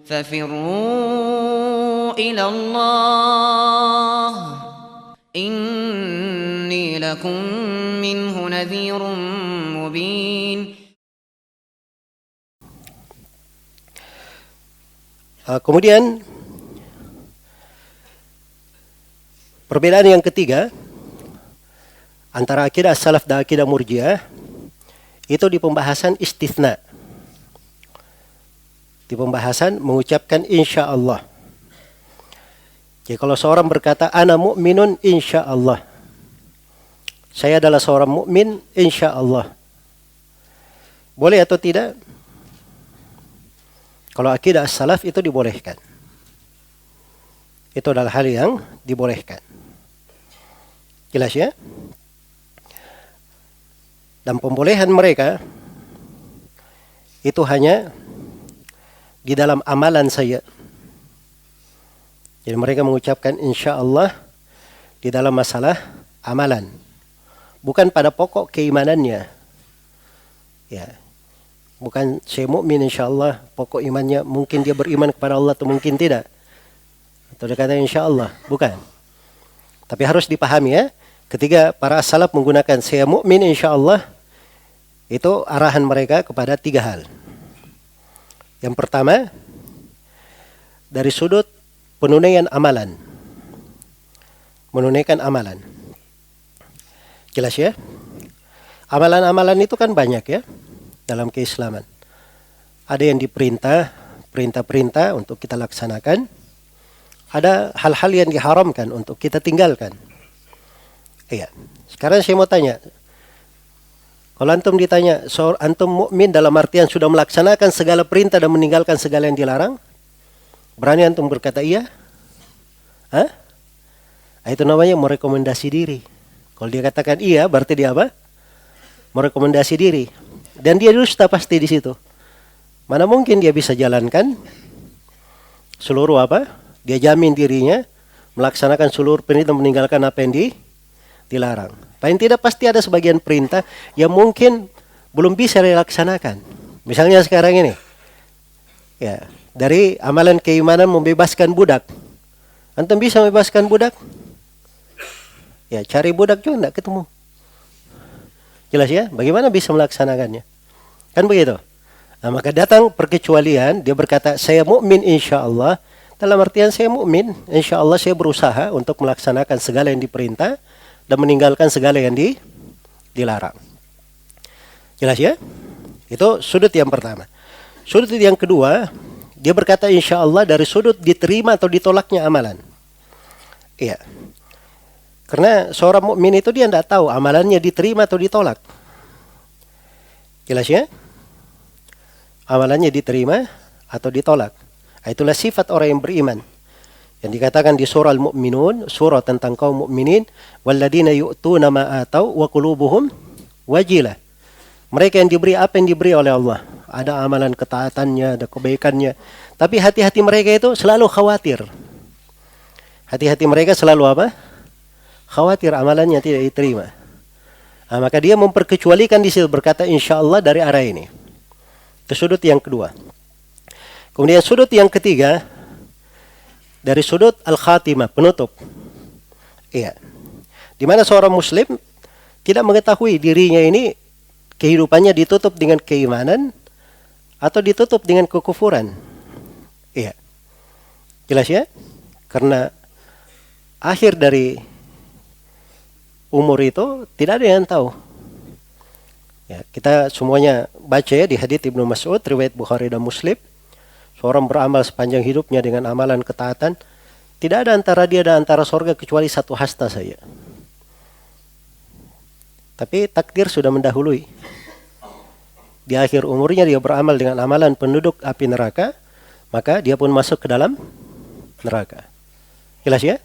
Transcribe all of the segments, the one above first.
ففروا إلى الله إني لكم منه نذير مبين. Kemudian perbedaan yang ketiga antara akidah salaf dan akidah murji'ah itu di pembahasan istitsna. Di pembahasan mengucapkan insya Allah. Jadi kalau seorang berkata ana mu'minun insya Allah, saya adalah seorang mukmin insya Allah, boleh atau tidak? Kalau akidah salaf itu dibolehkan. Itu adalah hal yang dibolehkan. Jelas ya? Dan pembolehan mereka itu hanya di dalam amalan saya. Jadi mereka mengucapkan insya Allah di dalam masalah amalan, bukan pada pokok keimanannya. Ya, bukan saya mukmin insya Allah, pokok imannya mungkin dia beriman kepada Allah atau mungkin tidak. Atau dia kata insya Allah, bukan. Tapi harus dipahami ya, ketika para salaf menggunakan saya mukmin insya Allah, itu arahan mereka kepada tiga hal. Yang pertama, dari sudut penunaian amalan. Menunaikan amalan. Jelas ya? Amalan-amalan itu kan banyak ya dalam keislaman. Ada yang diperintah, perintah-perintah untuk kita laksanakan. Ada hal-hal yang diharamkan untuk kita tinggalkan. Iya. Sekarang saya mau tanya, kalau antum ditanya, antum mukmin dalam artian sudah melaksanakan segala perintah dan meninggalkan segala yang dilarang? Berani antum berkata iya? Hah? Itu namanya merekomendasi diri. Kalau dia katakan iya, berarti dia apa? Merekomendasi diri. Dan dia dusta pasti di situ. Mana mungkin dia bisa jalankan seluruh apa? Dia jamin dirinya melaksanakan seluruh perintah, meninggalkan apa yang dilarang. Paling tidak pasti ada sebagian perintah yang mungkin belum bisa dilaksanakan. Misalnya sekarang ini, ya, dari amalan keimanan membebaskan budak. Antum bisa membebaskan budak? Ya, cari budak juga tidak ketemu. Jelas ya? Bagaimana bisa melaksanakannya? Kan begitu. Nah, maka datang perkecualian, dia berkata saya mukmin insya Allah. Dalam artian saya mukmin, insya Allah saya berusaha untuk melaksanakan segala yang diperintah dan meninggalkan segala yang dilarang. Jelas ya? Itu sudut yang pertama. Sudut yang kedua, dia berkata insya Allah dari sudut diterima atau ditolaknya amalan. Iya. Karena seorang mukmin itu dia tidak tahu amalannya diterima atau ditolak. Jelas ya? Amalannya diterima atau ditolak. Itulah sifat orang yang beriman. Yang dikatakan di surah Al-Mu'minun, surah tentang kaum mukminin, walladzina yu'tuna ma atau wa qulubuhum wajilah. Mereka yang diberi apa yang diberi oleh Allah. Ada amalan ketaatannya, ada kebaikannya. Tapi hati-hati mereka itu selalu khawatir. Hati-hati mereka selalu apa? Khawatir amalannya tidak diterima. Nah, maka dia memperkecualikan di situ berkata insya Allah dari arah ini. Itu sudut yang kedua. Kemudian sudut yang ketiga, dari sudut al-khatimah, penutup. Iya. Di mana seorang muslim tidak mengetahui dirinya ini kehidupannya ditutup dengan keimanan atau ditutup dengan kekufuran. Iya. Jelas ya? Karena akhir dari umur itu tidak ada yang tahu. Ya, kita semuanya baca ya di hadits Ibnu Mas'ud, riwayat Bukhari dan Muslim. Seorang beramal sepanjang hidupnya dengan amalan ketaatan, tidak ada antara dia dan antara surga kecuali satu hasta saja. Tapi takdir sudah mendahului. Di akhir umurnya dia beramal dengan amalan penduduk api neraka, maka dia pun masuk ke dalam neraka. Jelas ya?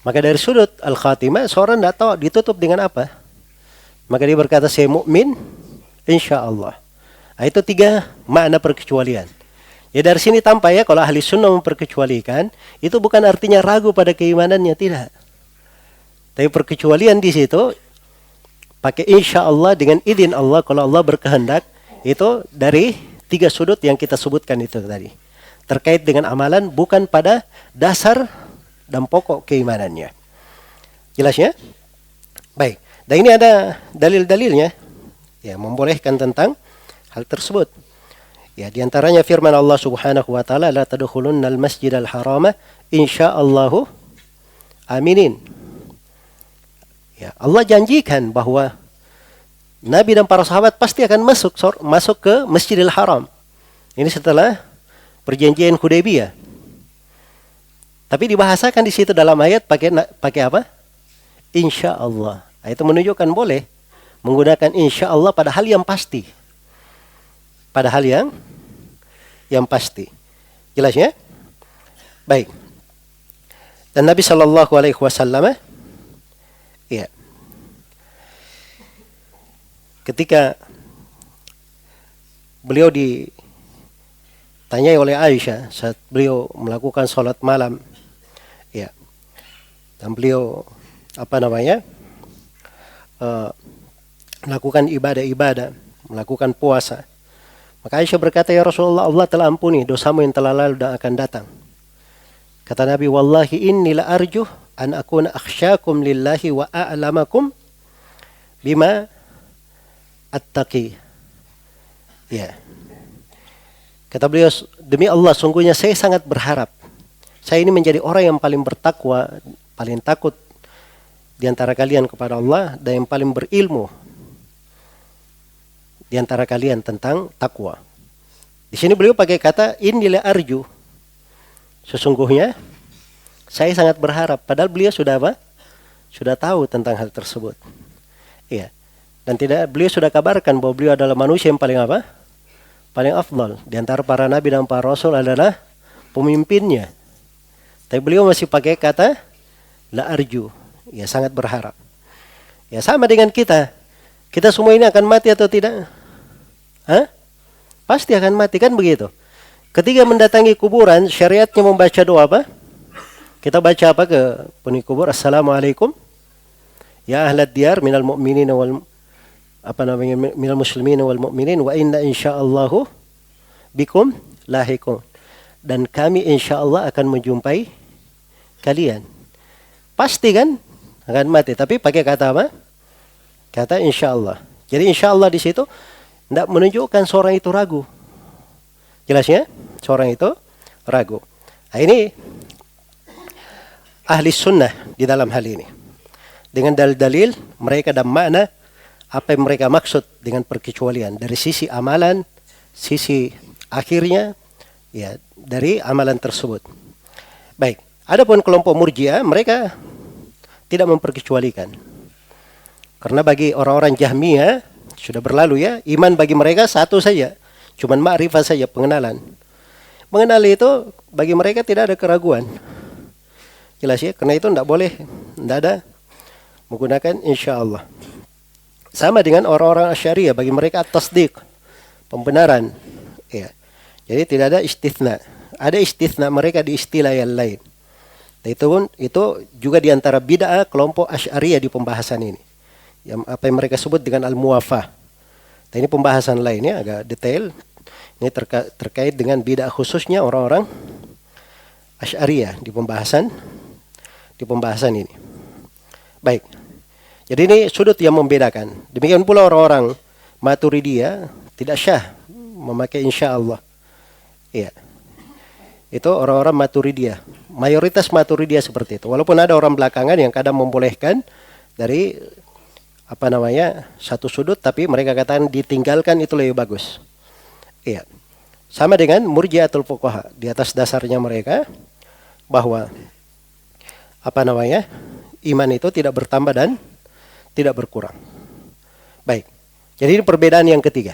Maka dari sudut al-khatimah, seorang tidak tahu ditutup dengan apa. Maka dia berkata saya mukmin insya Allah. Itu tiga makna perkecualian. Ya dari sini tampak ya kalau ahli sunnah memperkecualikan, itu bukan artinya ragu pada keimanannya, tidak. Tapi perkecualian di situ pakai insya Allah dengan izin Allah kalau Allah berkehendak, itu dari tiga sudut yang kita sebutkan itu tadi. terkait dengan amalan, bukan pada dasar dan pokok keimanannya. Jelas ya? Baik. Dan ini ada dalil-dalilnya ya membolehkan tentang hal tersebut. Ya, di antaranya firman Allah Subhanahu wa taala, la tadkhulunnal masjidal harama insyaallahu aminin. Ya, Allah janjikan bahwa Nabi dan para sahabat pasti akan masuk ke Masjidil Haram. Ini setelah perjanjian Hudaybiyah. Tapi dibahasakan di situ dalam ayat pakai apa? Insya Allah. Itu menunjukkan boleh menggunakan insya Allah pada hal yang pasti. Pada hal yang pasti. Jelas ya? Baik. Dan Nabi Shallallahu Alaihi Wasallam, ya, ketika beliau ditanyai oleh Aisyah saat beliau melakukan sholat malam, ya, dan beliau melakukan ibadah-ibadah, melakukan puasa. Maka Aisyah berkata, ya Rasulullah, Allah telah ampuni dosamu yang telah lalu dan akan datang. Kata Nabi, wallahi inni la arjuh an akuna akhsyakum lillahi wa a'lamakum bima attaqi. Ya. Kata beliau, demi Allah, sungguhnya saya sangat berharap saya ini menjadi orang yang paling bertakwa, paling takut di antara kalian kepada Allah, dan yang paling berilmu di antara kalian tentang takwa. Di sini beliau pakai kata inni la arju. Sesungguhnya saya sangat berharap, padahal beliau sudah apa? Sudah tahu tentang hal tersebut. Iya. Dan beliau sudah kabarkan bahwa beliau adalah manusia yang paling apa? Paling afdal. Di antara para nabi dan para rasul adalah pemimpinnya. Tapi beliau masih pakai kata la arju. Ya, sangat berharap. Ya, sama dengan kita. Kita semua ini akan mati atau tidak? Hah? Pasti akan mati, kan begitu. Ketika mendatangi kuburan, syariatnya membaca doa apa? Kita baca apa ke penghuni kubur? Assalamualaikum ya ahlad diyar minal mu'minin minal muslimin wal mu'minin wa inna insyaallahu bikum lahiqun. Dan kami insyaallah akan menjumpai kalian. Pasti kan akan mati, tapi pakai kata apa? Kata insyaallah. Jadi insyaallah di situ tidak menunjukkan seorang itu ragu. Jelasnya, seorang itu ragu. Nah, ini ahli sunnah di dalam hal ini. Dengan dalil-dalil mereka dan makna apa yang mereka maksud dengan perkecualian. Dari sisi amalan, sisi akhirnya, ya, dari amalan tersebut. Baik, adapun kelompok Murji'ah, mereka tidak memperkecualikan. Karena bagi orang-orang Jahmiyah, sudah berlalu ya, iman bagi mereka satu saja. Cuman ma'rifah saja, pengenalan. Mengenal itu bagi mereka tidak ada keraguan. Jelas ya, karena itu tidak boleh, tidak ada menggunakan insyaallah. Sama dengan orang-orang Asy'ariyah, bagi mereka at-tasdiq, pembenaran. Ya. Jadi tidak ada istitsna. Ada istitsna mereka di istilah yang lain. Dan itu juga di antara bid'ah kelompok Asy'ariyah di pembahasan ini. Yang apa yang mereka sebut dengan al-muwafah. Dan ini pembahasan lainnya agak detail. Ini terkait dengan bid'ah khususnya orang-orang Asy'ariyah di pembahasan ini. Baik. Jadi ini sudut yang membedakan. Demikian pula orang-orang Maturidiyah tidak syah memakai insyaallah. Iya. Itu orang-orang Maturidiyah. Mayoritas Maturidiyah seperti itu. Walaupun ada orang belakangan yang kadang membolehkan dari satu sudut, tapi mereka katakan ditinggalkan itu lebih bagus. Iya. Sama dengan Murji'atul Fuqaha, di atas dasarnya mereka bahwa iman itu tidak bertambah dan tidak berkurang. Baik. Jadi ini perbedaan yang ketiga.